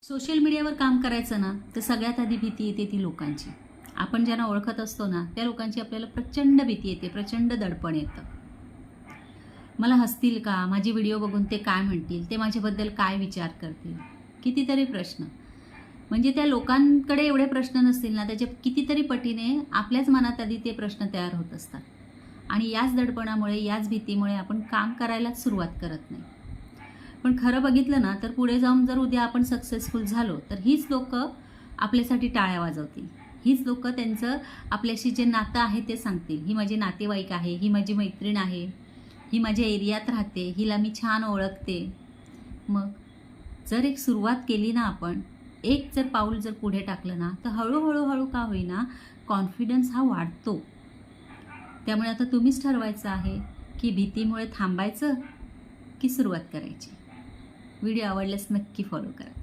Social मीडियावर काम करायचं ना तर सगळ्यात आधी भीती येते ती लोकांची. आपण ज्यांना ओळखत असतो ना त्या लोकांची आपल्याला प्रचंड भीती येते, प्रचंड दडपण येतं. मला हसतील का, माझी व्हिडिओ बघून ते काय म्हणतील, ते माझ्याबद्दल काय विचार करतील, कितीतरी प्रश्न. म्हणजे त्या लोकांकडे एवढे प्रश्न नसतील ना, त्याच्या कितीतरी पटीने आपल्याच मनात आधी ते प्रश्न तयार होत असतात. आणि याच दडपणामुळे, याच भीतीमुळे आपण काम करायलाच सुरुवात करत नाही. पण खरं बघितलं ना तर पुढे जाऊन जर उद्या आपण सक्सेसफुल झालो तर हीच लोकं आपल्यासाठी टाळ्या वाजवतील. हीच लोकं त्यांचं आपल्याशी जे नातं आहे ते सांगतील. ही माझी नातेवाईक आहे, ही माझी मैत्रीण आहे, ही माझ्या एरियात राहते, हिला मी छान ओळखते. मग जर एक सुरुवात केली ना आपण, एक जर पाऊल जर पुढे टाकलं ना तर हळूहळू का होईना कॉन्फिडन्स हा वाढतो. त्यामुळे आता तुम्हीच ठरवायचं आहे की भीतीमुळे थांबायचं की सुरुवात करायची. व्हिडिओ आवडल्यास नक्की फॉलो करा.